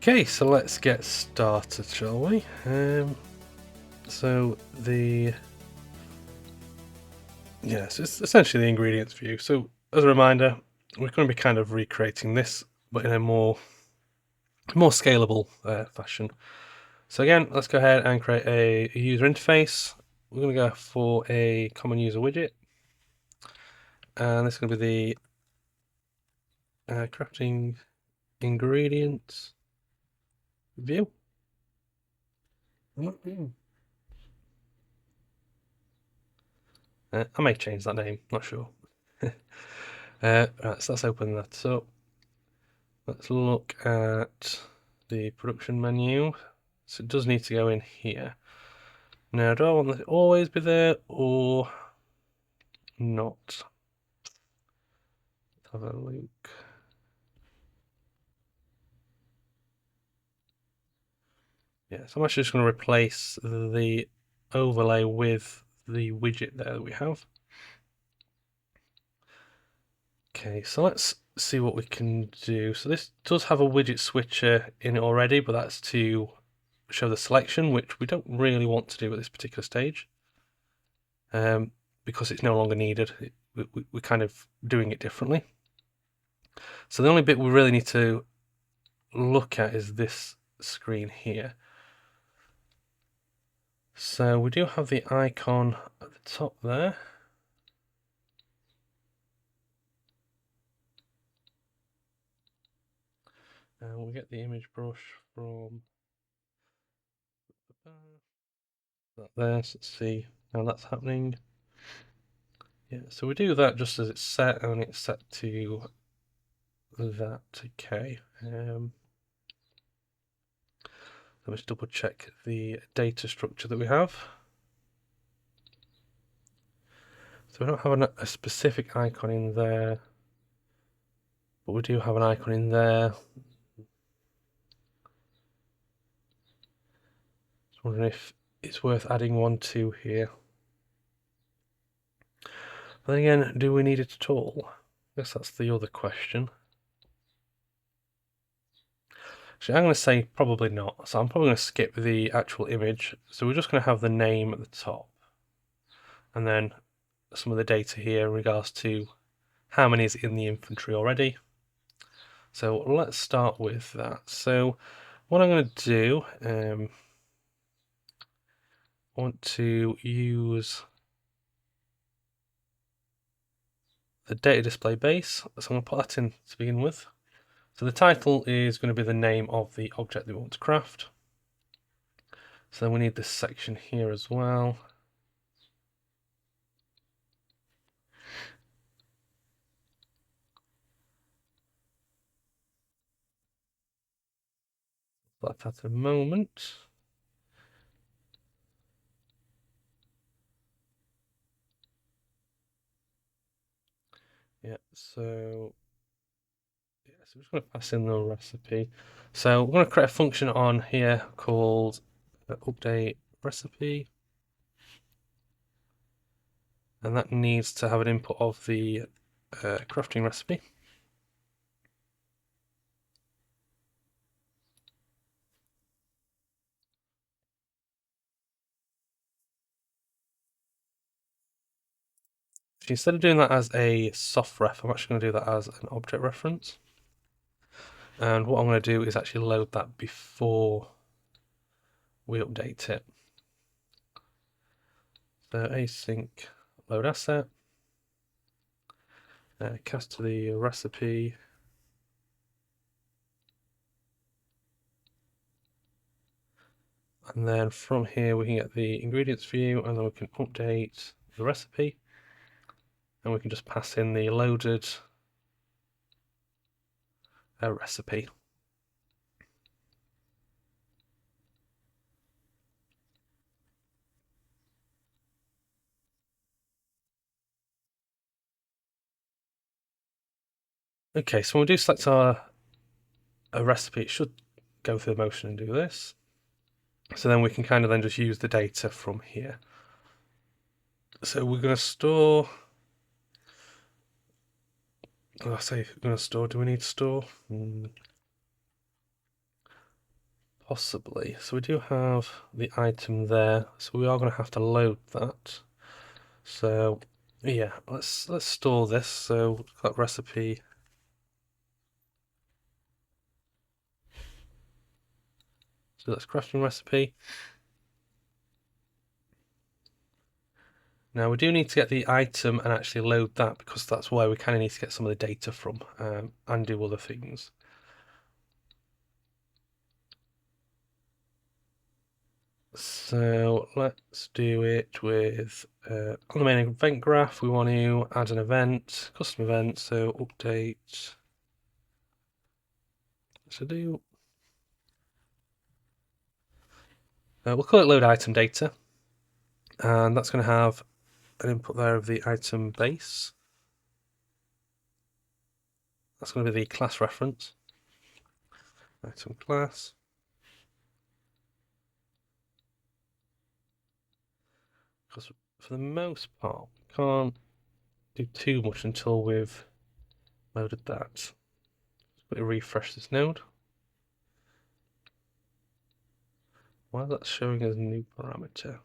Okay, so let's get started, shall we? So it's essentially the ingredients view. So as a reminder, we're going to be kind of recreating this, but in a more scalable fashion. So again, let's go ahead and create a user interface. We're going to go for a common user widget, and this is going to be the crafting ingredients view. I may change that name, not sure. Right, so let's open that up. Let's look at the production menu. So it does need to go in here. Now, do I want it to always be there or not? Let's have a look. Yeah, so I'm actually just going to replace the overlay with the widget there that we have. Okay, so let's see what we can do. So this does have a widget switcher in it already, but that's to show the selection, which we don't really want to do at this particular stage, because it's no longer needed. We're kind of doing it differently. So the only bit we really need to look at is this screen here. So we do have the icon at the top there. And we get the image brush from that there. So let's see how that's happening. Yeah, so we do that just as it's set, and it's set to that. Okay. Let me just double check the data structure that we have. So we don't have a specific icon in there, but we do have an icon in there. Just wondering if it's worth adding one to here. But then again, do we need it at all? I guess that's the other question. Actually, I'm going to say probably not. So I'm probably going to skip the actual image. So we're just going to have the name at the top. And then some of the data here in regards to how many is in the inventory already. So let's start with that. So what I'm going to do, I want to use the data display base. So I'm going to put that in to begin with. So the title is going to be the name of the object that we want to craft. So then we need this section here as well. That at a moment. Yeah, so we're just going to pass in the recipe. So we're going to create a function on here called update recipe. And that needs to have an input of the crafting recipe. So instead of doing that as a soft ref, I'm actually going to do that as an object reference. And what I'm going to do is actually load that before we update it. So async load asset, cast to the recipe. And then from here we can get the ingredients view, and then we can update the recipe. And we can just pass in the loaded recipe. Okay, so when we do select a recipe, it should go through the motion and do this. So then we can kind of then just use the data from here. So we're going to store. I say we're going to store. Do we need to store? Possibly. So we do have the item there, so we are going to have to load that. So yeah, let's store this. So we've got recipe. So that's crafting recipe. Now we do need to get the item and actually load that, because that's where we kind of need to get some of the data from and do other things. So let's do it with on the main event graph. We want to add an event, custom event. So update. So we'll call it load item data, and that's going to have an input there of the item base. That's going to be the class reference. Item class. Because for the most part, we can't do too much until we've loaded that. Let's quickly refresh this node. Why is that showing as a new parameter?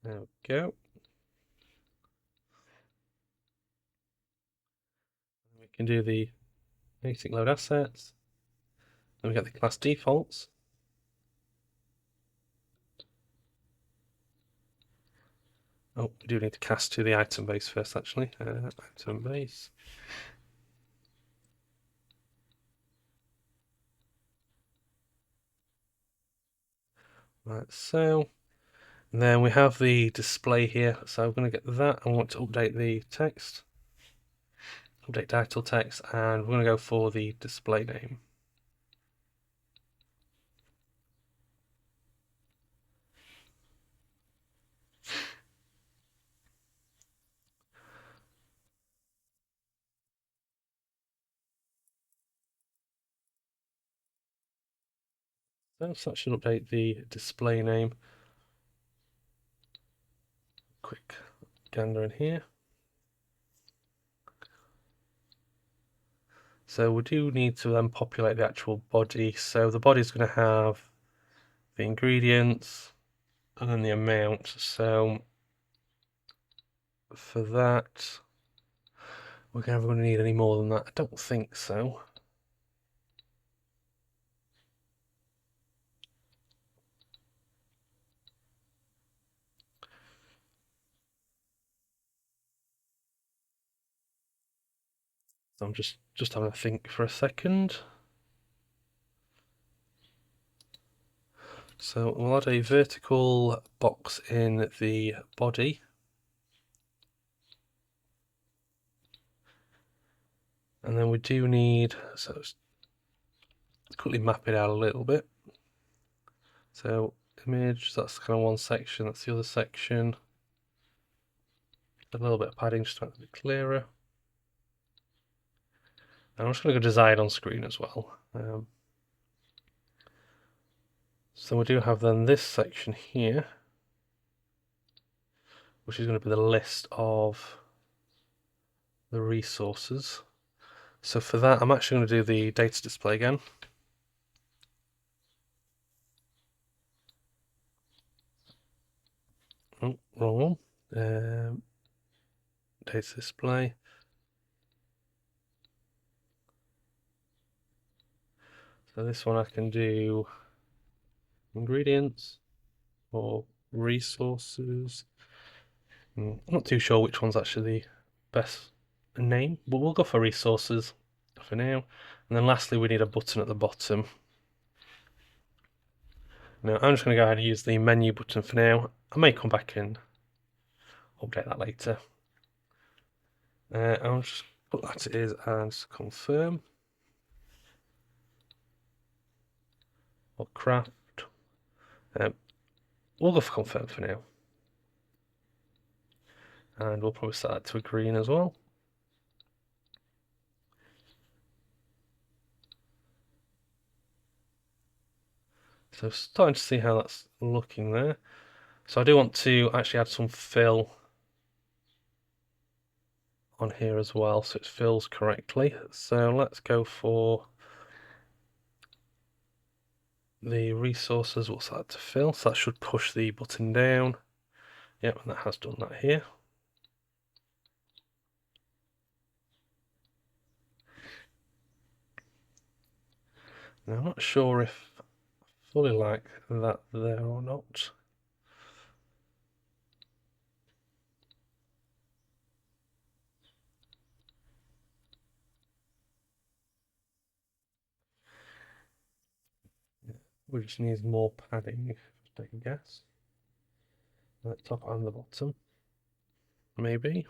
There we go. We can do the basic load assets. Then we get the class defaults. Oh, we do need to cast to the item base first, actually. Item base. Right, so and then we have the display here. So I'm going to get that. I want to update the text, update title text, and we're going to go for the display name. So that should update the display name. Quick gander in here. So we do need to then populate the actual body. So the body is going to have the ingredients and then the amount. So for that, we're never going to need any more than that. I don't think so. So I'm just having a think for a second. So we'll add a vertical box in the body. And then we do need, so let's quickly map it out a little bit. So image, that's kind of one section, that's the other section. A little bit of padding just to make it a bit clearer. And I'm just going to go design on screen as well. So we do have then this section here, which is going to be the list of the resources. So for that, I'm actually going to do the data display again. Oh, wrong one. Data display. So this one I can do ingredients or resources. I'm not too sure which one's actually the best name, but we'll go for resources for now. And then lastly, we need a button at the bottom. Now I'm just going to go ahead and use the menu button for now. I may come back and update that later. I'll just put that as confirm or craft. We'll go for confirm for now. And we'll probably set that to a green as well. So starting to see how that's looking there. So I do want to actually add some fill on here as well, so it fills correctly. So let's go for the resources, what's that to fill? So that should push the button down. Yep, and that has done that here. Now I'm not sure if I fully like that there or not. We just need more padding, take a guess. At the top and the bottom. Maybe.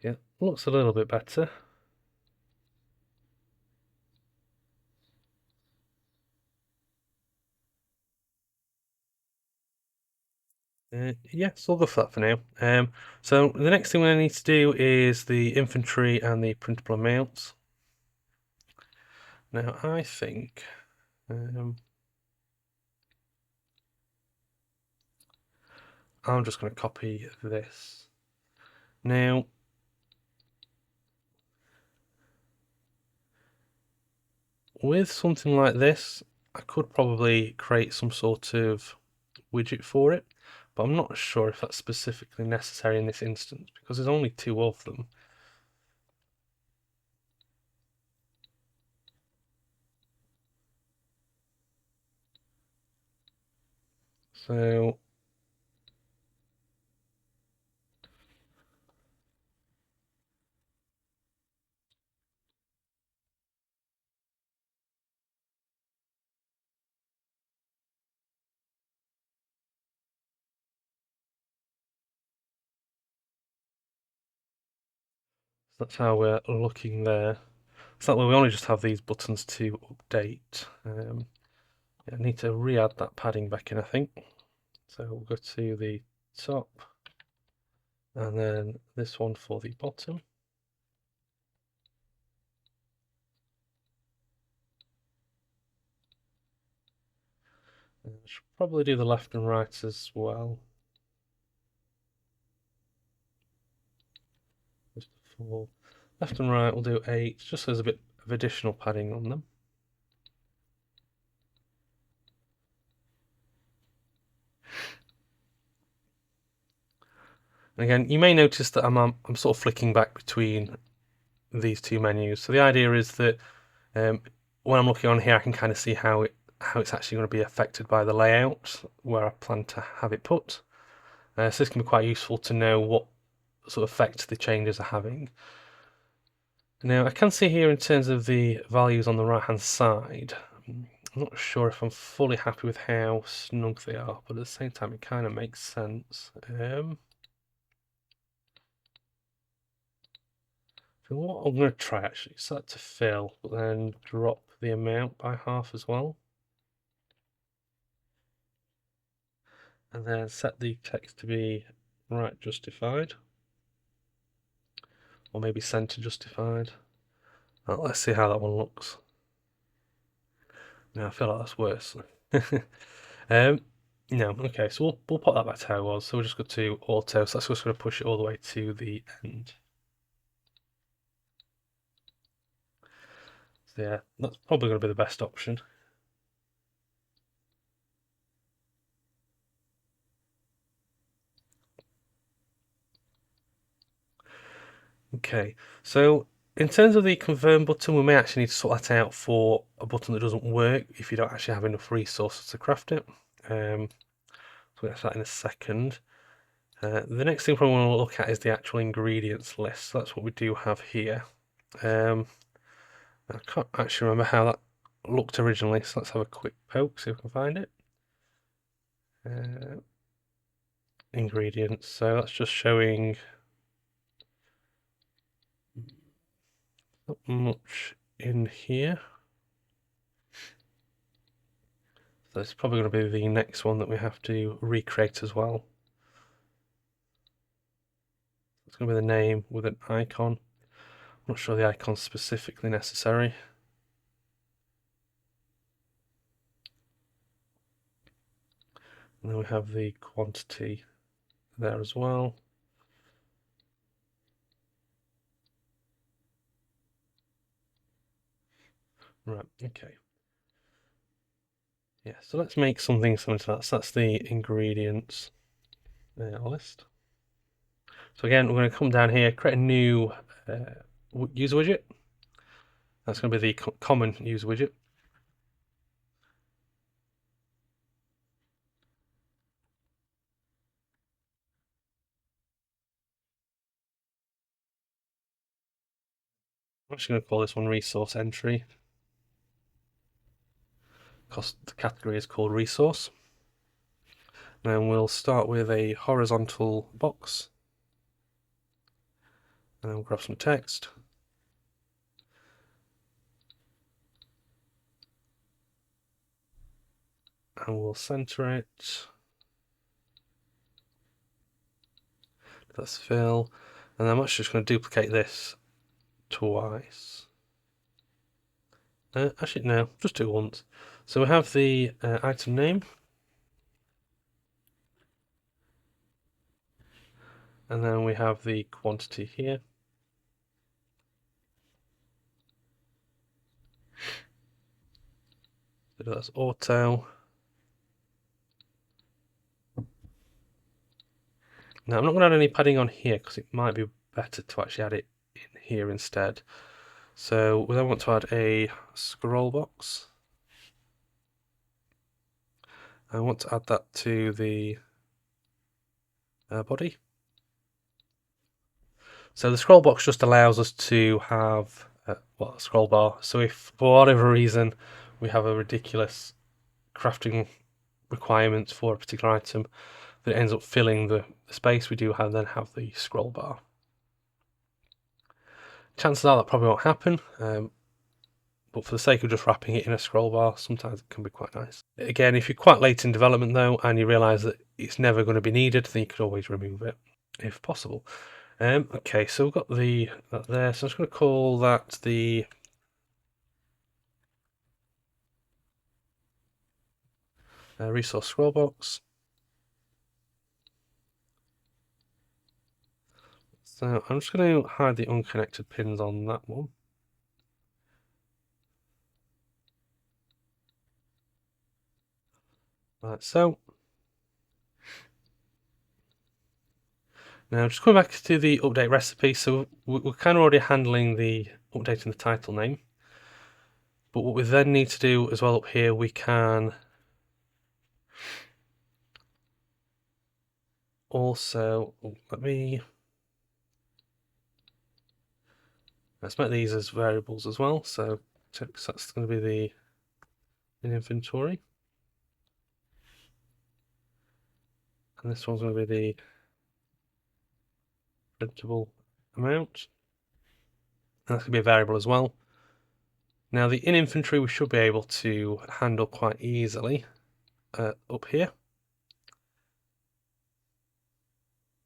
Yeah, looks a little bit better. Yes, I'll go for that for now. So the next thing we need to do is the infantry and the printable amounts. Now I think I'm just going to copy this. Now with something like this, I could probably create some sort of widget for it, but I'm not sure if that's specifically necessary in this instance because there's only 2 of them. So that's how we're looking there. So that way we only just have these buttons to update. I need to re-add that padding back in, I think. So we'll go to the top and then this one for the bottom. And I should probably do the left and right as well. Just for left and right, we'll do 8, just so there's a bit of additional padding on them. And again, you may notice that I'm sort of flicking back between these 2 menus. So the idea is that when I'm looking on here, I can kind of see how it's actually going to be affected by the layout where I plan to have it put. So this can be quite useful to know what sort of effect the changes are having. Now I can see here in terms of the values on the right hand side, I'm not sure if I'm fully happy with how snug they are, but at the same time it kind of makes sense. So what I'm going to try actually is set to fill, but then drop the amount by half as well. And then set the text to be right justified. Or maybe center justified. Well, let's see how that one looks. No, I feel like that's worse. No, okay, so we'll put that back to how it was. So we'll just go to auto, so that's just going to push it all the way to the end. So yeah, that's probably going to be the best option. Okay, so in terms of the confirm button, we may actually need to sort that out for a button that doesn't work if you don't actually have enough resources to craft it. So we'll get to that in a second. The next thing we want to look at is the actual ingredients list. So that's what we do have here. I can't actually remember how that looked originally, so let's have a quick poke, see if we can find it. Ingredients, so that's just showing not much in here. So it's probably going to be the next one that we have to recreate as well. It's going to be the name with an icon. I'm not sure the icon's specifically necessary. And then we have the quantity there as well. Right, okay. Yeah, so let's make something similar to that. So that's the ingredients list. So again, we're going to come down here, create a new user widget. That's going to be the common user widget. I'm actually going to call this one resource entry, because the category is called resource. Then we'll start with a horizontal box, and then we'll grab some text. And we'll center it. Let's fill. And I'm actually just going to duplicate this twice. Actually, no, just do it once. So we have the item name. And then we have the quantity here. So that's auto. Now I'm not going to add any padding on here because it might be better to actually add it in here instead. So we then want to add a scroll box. I want to add that to the body. So the scroll box just allows us to have a scroll bar. So if for whatever reason we have a ridiculous crafting requirement for a particular item that ends up filling the space, we do then have the scroll bar. Chances are that probably won't happen, but for the sake of just wrapping it in a scroll bar, sometimes it can be quite nice. Again, if you're quite late in development though, and you realise that it's never going to be needed, then you could always remove it if possible. Okay, so we've got that there, so I'm just going to call that the resource scroll box. So I'm just going to hide the unconnected pins on that one. Like so. Now just going back to the update recipe, so we're kind of already handling the updating the title name. But what we then need to do as well up here, we can also, let's make these as variables as well. So that's going to be the in inventory. And this one's going to be the printable amount. And that's going to be a variable as well. Now the in inventory we should be able to handle quite easily up here.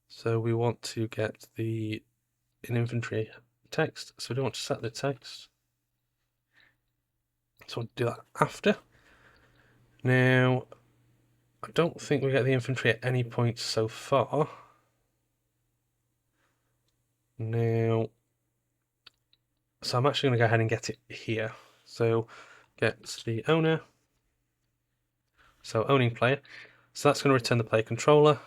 So we want to get the in inventory text. So we don't want to set the text. So we'll do that after. Now, I don't think we get the inventory at any point so far. Now, so I'm actually going to go ahead and get it here. So get the owner. So owning player. So that's going to return the player controller.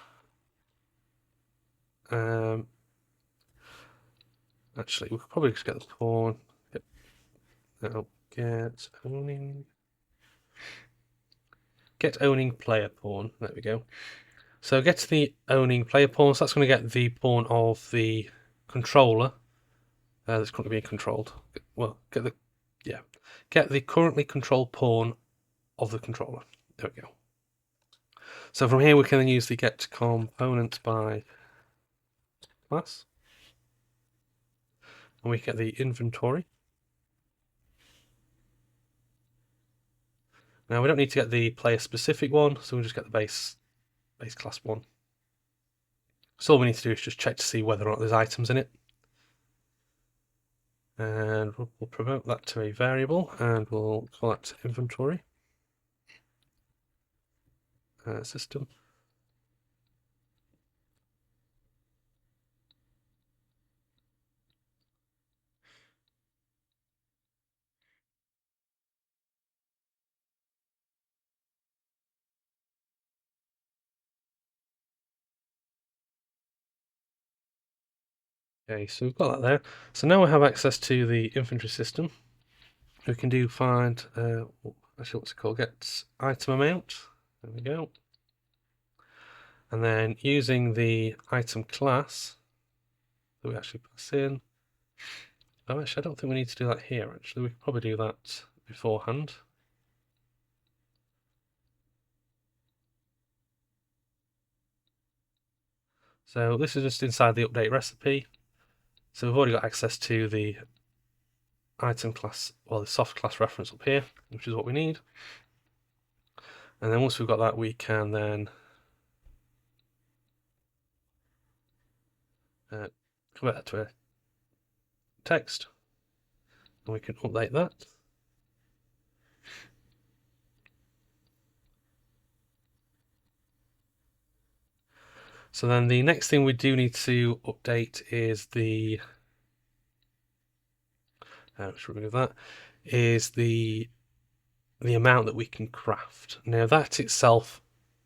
Actually, we could probably just get the pawn. Get owning. Get owning player pawn. There we go. So get the owning player pawn. So that's going to get the pawn of the controller that's currently being controlled. Well, get the currently controlled pawn of the controller. There we go. So from here we can then use the get component by class, and we get the inventory. Now we don't need to get the player specific one, so we'll just get the base class one. So all we need to do is just check to see whether or not there's items in it. And we'll promote that to a variable, and we'll call that inventory system. Okay, so we've got that there. So now we have access to the inventory system. We can do find, actually what's it called, get item amount. There we go. And then using the item class that we actually pass in. Oh, actually, I don't think we need to do that here, actually. We could probably do that beforehand. So this is just inside the update recipe. So we've already got access to the item class, well, the soft class reference up here, which is what we need. And then once we've got that, we can then convert that to a text, and we can update that. So then the next thing we do need to update is the should remove that, is the amount that we can craft. Now that itself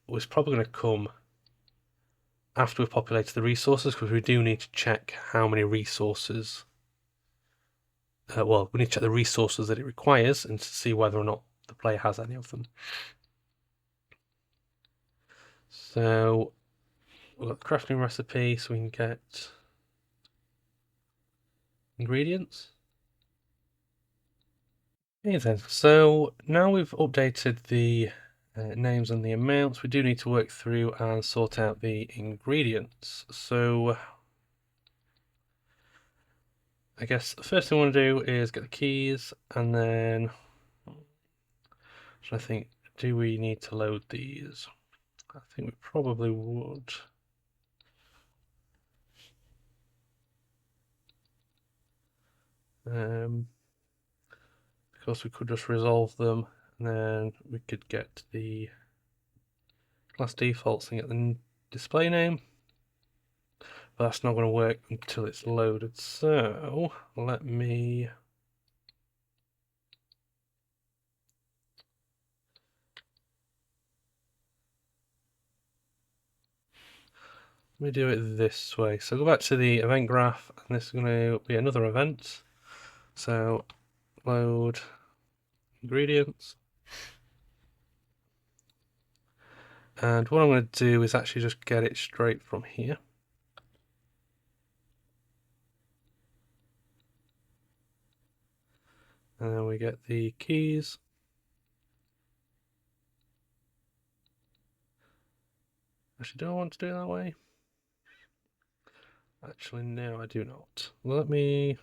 was probably going to come after we've populated the resources, because we do need to check how many resources, well, we need to check the resources that it requires and to see whether or not the player has any of them. So we've got the crafting recipe, so we can get ingredients. Okay then, so now we've updated the names and the amounts, we do need to work through and sort out the ingredients. So I guess the first thing I want to do is get the keys, and then I think, do we need to load these? I think we probably would. Because we could just resolve them, and then we could get the class defaults and get the display name. But that's not going to work until it's loaded. So let me do it this way. So go back to the event graph, and this is going to be another event. So load ingredients. And what I'm going to do is actually just get it straight from here. And then we get the keys. Actually, do I want to do it that way? Actually, no, I do not. Let me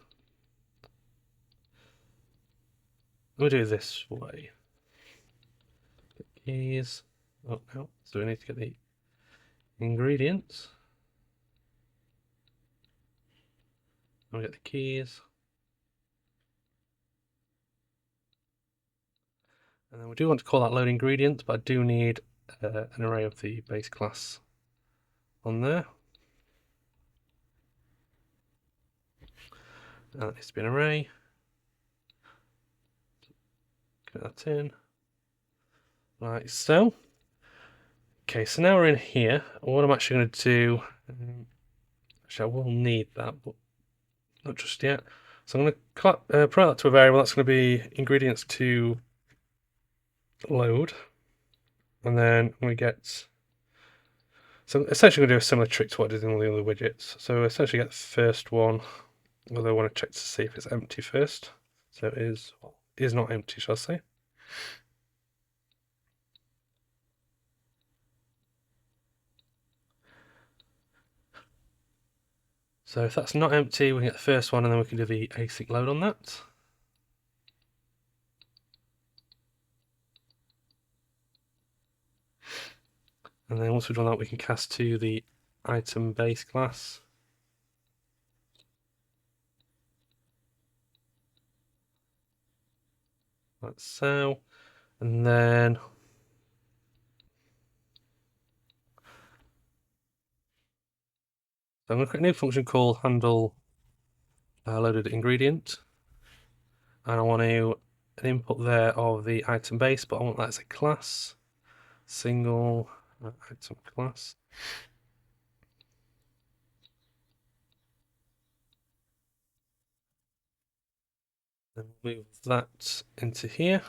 do it this way. Keys. Oh no, so we need to get the ingredients. And we get the keys. And then we do want to call that load ingredients, but I do need an array of the base class on there. And that needs to be an array. Get that in. Right, so. Okay, so now we're in here. What I'm actually going to do, actually I will need that, but not just yet. So I'm going to put that to a variable. That's going to be ingredients to load. And then we get, so essentially we're going to do a similar trick to what I did in all the other widgets. So essentially get the first one, although I want to check to see if it's empty first. So it is not empty, shall I say. So if that's not empty, we can get the first one, and then we can do the async load on that. And then once we've done that, we can cast to the item base class. Like so. And then I'm going to create a new function called handle loaded ingredient. And I want an input there of the item base, but I want that as a class. Single item class. And move that into here.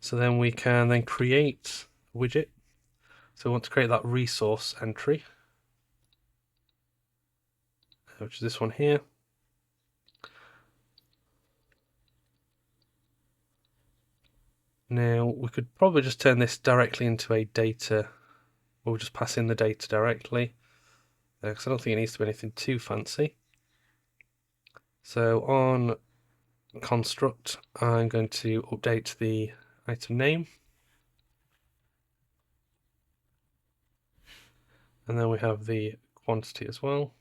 So then we can then create a widget. So we want to create that resource entry, which is this one here. Now we could probably just turn this directly into a data. We'll just pass in the data directly, because I don't think it needs to be anything too fancy. So on construct, I'm going to update the item name. And then we have the quantity as well.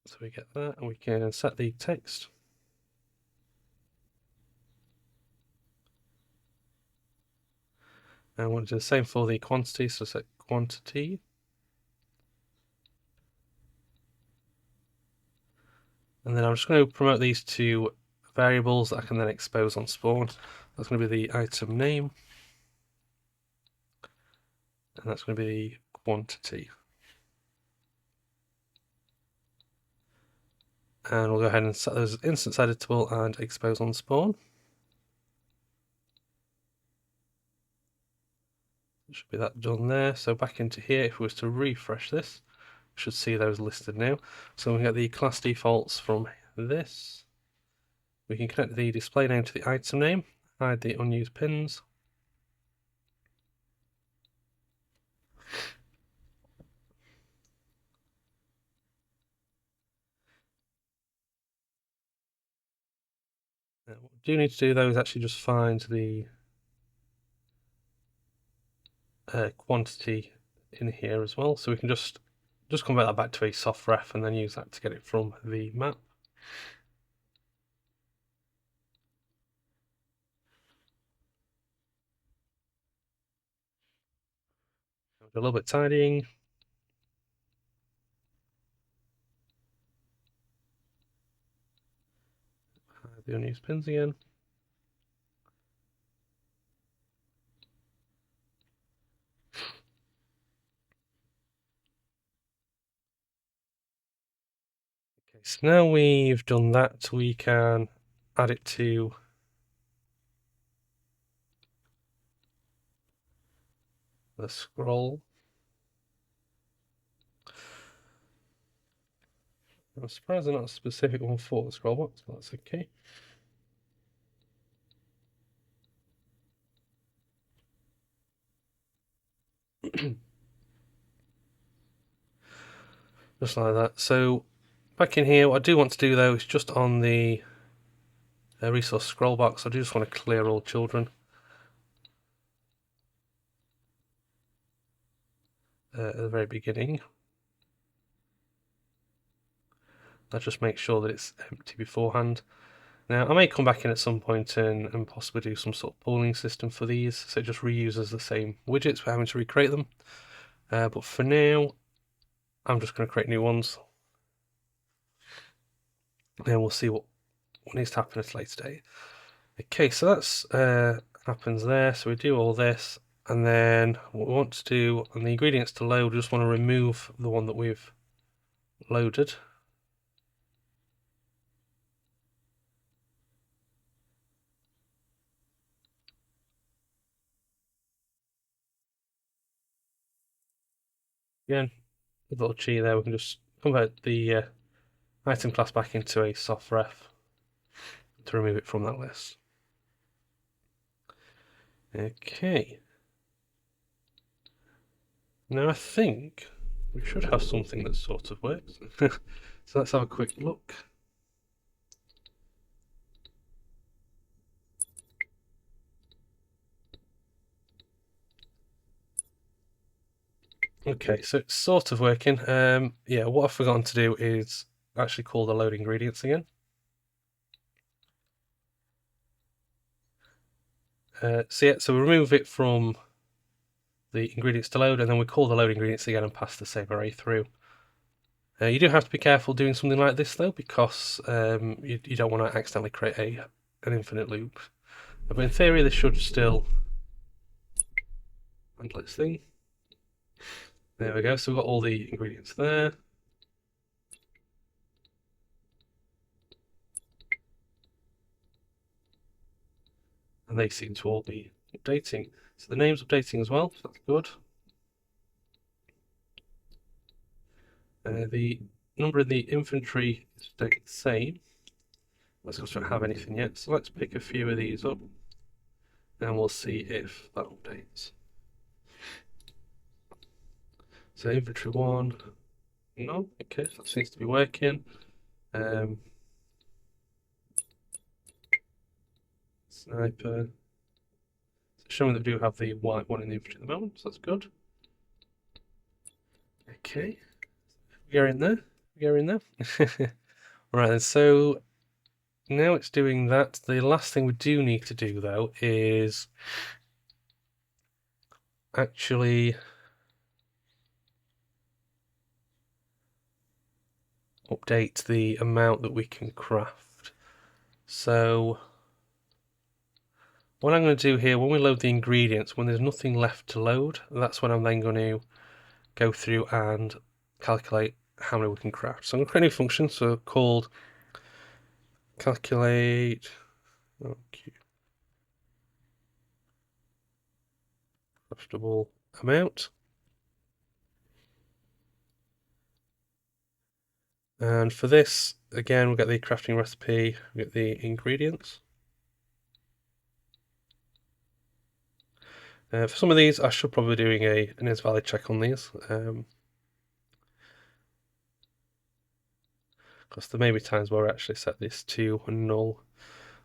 So we get that, and we can set the text. And we'll do the same for the quantity, so set quantity. And then I'm just going to promote these two variables that I can then expose on spawn. That's going to be the item name, and that's going to be the quantity. And we'll go ahead and set those as instance editable and expose on spawn. Should be that done there. So back into here, if we was to refresh this, we should see those listed now. So we get the class defaults from this. We can connect the display name to the item name, hide the unused pins. Now, what we do need to do though is actually just find the quantity in here as well, so we can just convert that back to a soft ref and then use that to get it from the map. A little bit tidying. The unused pins again. Okay, so now we've done that, we can add it to the scroll. I'm surprised there's not a specific one for the scroll box, but that's okay. Just like that. So back in here, what I do want to do though is just on the resource scroll box, I do just want to clear all children. At the very beginning. That just makes sure that it's empty beforehand. Now I may come back in at some point and possibly do some sort of pooling system for these, so it just reuses the same widgets for having to recreate them. But for now, I'm just going to create new ones. And we'll see what needs to happen at a later date. Okay, so that's happens there. So we do all this, and then what we want to do on the ingredients to load, we just want to remove the one that we've loaded. Again, a little G there, we can just convert the item class back into a soft ref to remove it from that list. Okay. Now I think we should have something that sort of works. So let's have a quick look. Okay, so it's sort of working. Yeah, what I've forgotten to do is actually call the load ingredients again. So we remove it from the ingredients to load, and then we call the load ingredients again and pass the same array through. You do have to be careful doing something like this though, because you don't want to accidentally create an infinite loop. But in theory, this should still handle its thing. There we go. So we've got all the ingredients there. And they seem to all be updating. So the name's updating as well, so that's good. The number in the inventory is staying the same. Let's just not have anything yet. So let's pick a few of these up and we'll see if that updates. So inventory 1, no, okay, that seems to be working. Sniper. It's showing that we do have the white one in the inventory at the moment, so that's good. Okay, we're in there. We're in there. Right, then, so now it's doing that. The last thing we do need to do though is actually update the amount that we can craft. So what I'm going to do here, when we load the ingredients, when there's nothing left to load, that's when I'm then going to go through and calculate how many we can craft. So I'm going to create a new function, so called calculate craftable amount. And for this, again, we'll get the crafting recipe, we'll get the ingredients. For some of these, I should probably be doing an is valid check on these. Because there may be times where I actually set this to null.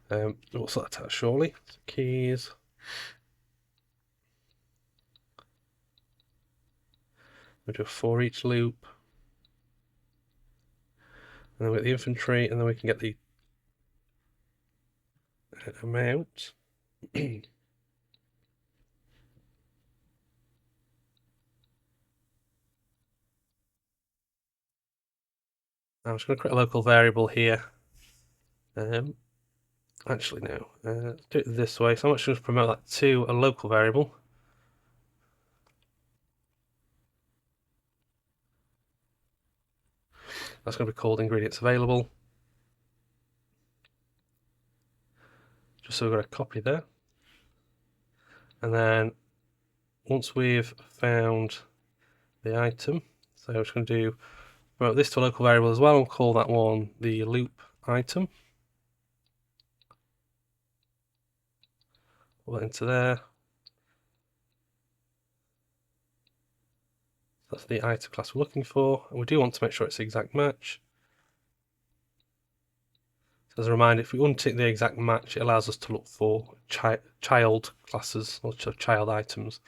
We'll sort that out shortly. So keys. We'll do a for each loop. And then we get the inventory, and then we can get the amount. I'm just going to create a local variable here. Actually, no. Let's do it this way. So I'm actually going to promote that to a local variable. That's going to be called ingredients available. Just so we've got a copy there. And then once we've found the item, so I'm just going to do promote this to a local variable as well. We'll call that one the loop item. Put that into there. That's the item class we're looking for. And we do want to make sure it's the exact match. So as a reminder, if we untick the exact match, it allows us to look for child classes or child items.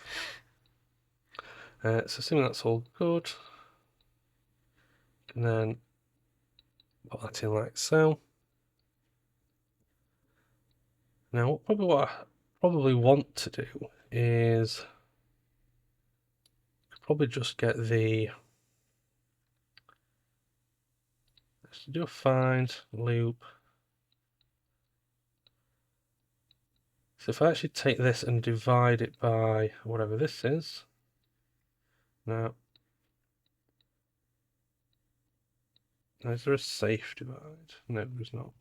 So assuming that's all good, and then put that in like so. Now, what I probably want to do is probably just get the, let's do a find loop. So if I actually take this and divide it by whatever this is, now, is there a safe divide? No, there's not.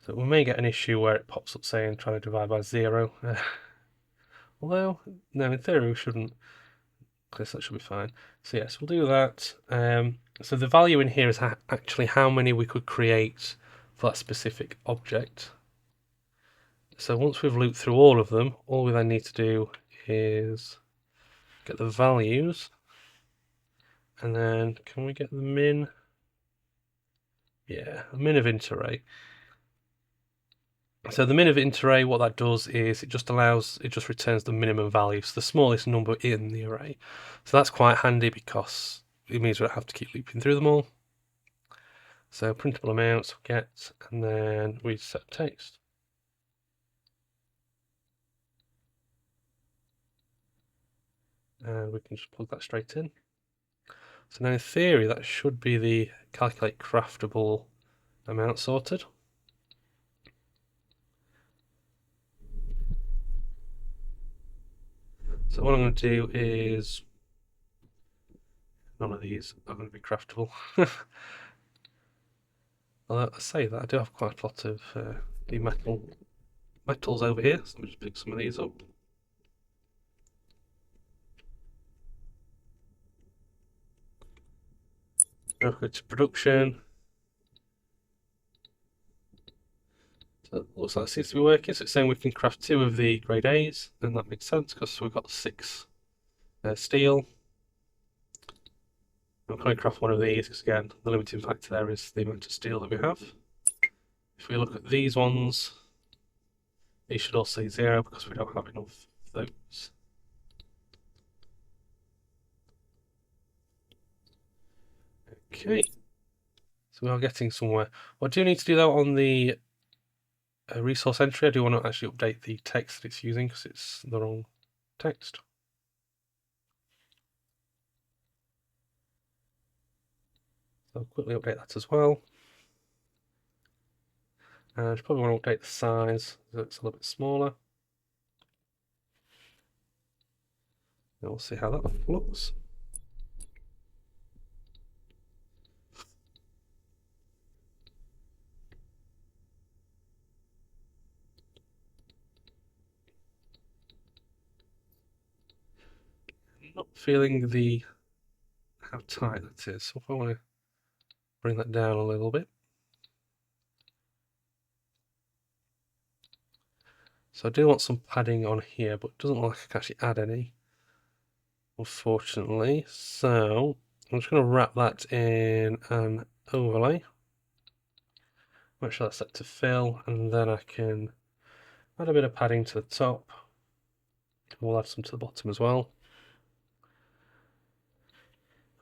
So we may get an issue where it pops up saying trying to divide by 0. Although, no, in theory we shouldn't. Because that should be fine. So yes, we'll do that. So the value in here is actually how many we could create for that specific object. So once we've looped through all of them, all we then need to do is get the values. And then can we get the min? Yeah, a min of int array. So the min of int array, what that does is it just returns the minimum value, so the smallest number in the array. So that's quite handy because it means we don't have to keep looping through them all. So printable amounts get, and then we set text. And we can just plug that straight in. So now in theory, that should be the calculate craftable amount sorted. So what I'm going to do is, none of these are going to be craftable. Although I say that I do have quite a lot of the metals over here, so let me just pick some of these up. Now go to production. So it looks like it seems to be working. So it's saying we can craft 2 of the grade A's, and that makes sense because we've got 6 steel. I'm going to craft 1 of these because again, the limiting factor there is the amount of steel that we have. If we look at these ones, these should all say 0 because we don't have enough of those. Okay, so we are getting somewhere. What I do need to do though on the resource entry, I do want to actually update the text that it's using because it's the wrong text. So I'll quickly update that as well. And I probably want to update the size so it's a little bit smaller. And we'll see how that looks. Not feeling how tight that is, so if I want to bring that down a little bit. So I do want some padding on here, but it doesn't look like I can actually add any, unfortunately. So I'm just going to wrap that in an overlay. Make sure that's set to fill, and then I can add a bit of padding to the top. We'll add some to the bottom as well.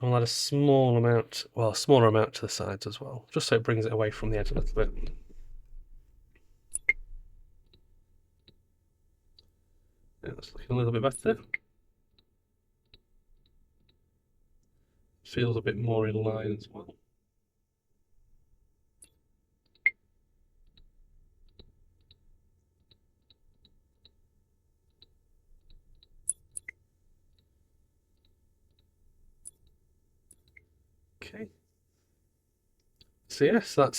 And we'll add a small amount, well, a smaller amount to the sides as well, just so it brings it away from the edge a little bit. Yeah, that's looking a little bit better. Feels a bit more in line as well. Okay. So yes, that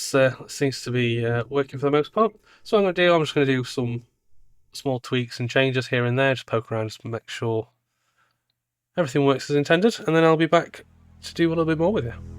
seems to be working for the most part. So what I'm going to do, I'm just going to do some small tweaks and changes here and there, just poke around, just to make sure everything works as intended, and then I'll be back to do a little bit more with you.